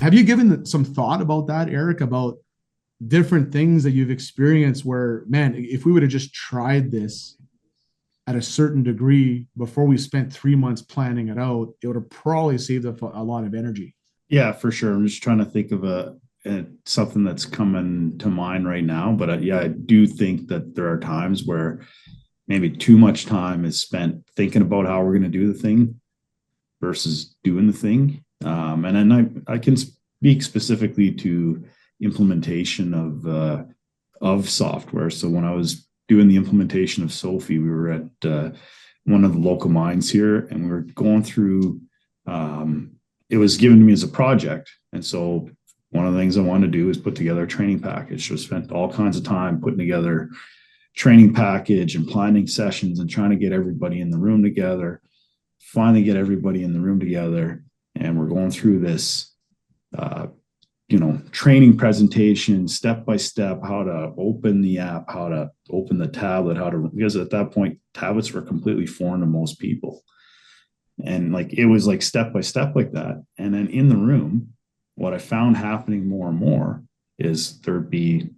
Have you given some thought about that, Eric, about different things that you've experienced where, man, if we would have just tried this at a certain degree before we spent 3 months planning it out, it would have probably saved a lot of energy. Yeah, for sure. I'm just trying to think of something that's coming to mind right now. But yeah, I do think that there are times where maybe too much time is spent thinking about how we're going to do the thing versus doing the thing. And then I can speak specifically to implementation of software. So when I was doing the implementation of Sophie, we were at one of the local mines here, and we were going through. It was given to me as a project, and so one of the things I wanted to do is put together a training package. So I spent all kinds of time putting together training package and planning sessions and trying to get everybody in the room together. Finally, get everybody in the room together, and we're going through this uh, training presentation, step by step, how to open the app, how to open the tablet, because at that point, tablets were completely foreign to most people. And like, it was like step by step like that. And then in the room, what I found happening more and more is there'd be,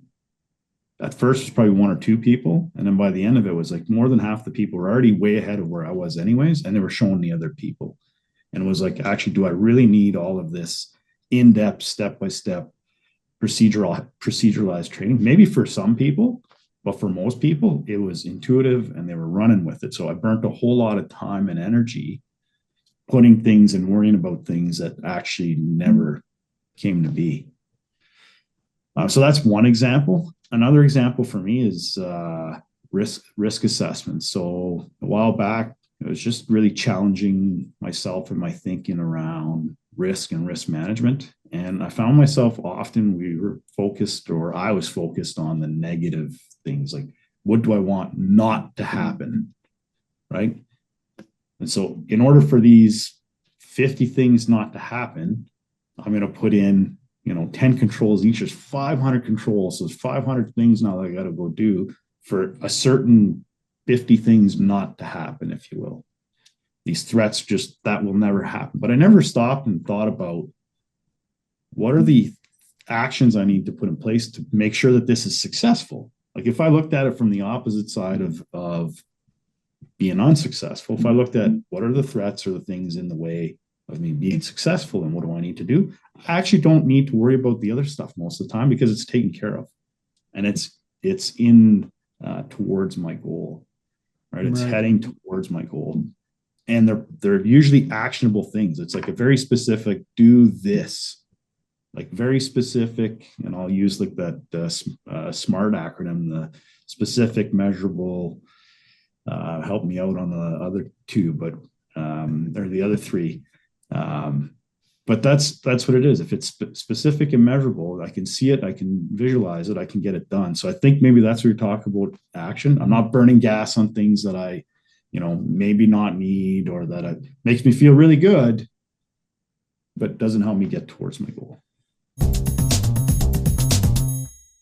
at first, it was probably one or two people. And then by the end of it was like more than half the people were already way ahead of where I was anyways. And they were showing the other people. And it was like, actually, do I really need all of this in-depth, step-by-step proceduralized training? Maybe for some people, but for most people, it was intuitive and they were running with it. So I burnt a whole lot of time and energy putting things and worrying about things that actually never came to be. So that's one example. Another example for me is risk assessment. So a while back, it was just really challenging myself and my thinking around risk and risk management. And I found myself often I was focused on the negative things, like what do I want not to happen, right? And so in order for these 50 things not to happen, I'm going to put in 10 controls each. There's 500 controls. So there's 500 things now that I got to go do for a certain 50 things not to happen, if you will. These threats just, that will never happen. But I never stopped and thought about what are the actions I need to put in place to make sure that this is successful. Like if I looked at it from the opposite side of being unsuccessful, if I looked at what are the threats or the things in the way of me being successful and what do I need to do, I actually don't need to worry about the other stuff most of the time because it's taken care of. And it's in towards my goal, right? It's heading towards my goal. And they're usually actionable things. It's like a very specific, do this, like very specific. And I'll use like that SMART acronym, the specific, measurable, help me out on the other two, but or the other three. But that's what it is. If it's specific and measurable, I can see it, I can visualize it, I can get it done. So I think maybe that's what you're talking about, action. I'm not burning gas on things that I, maybe not need, or that it makes me feel really good, but doesn't help me get towards my goal.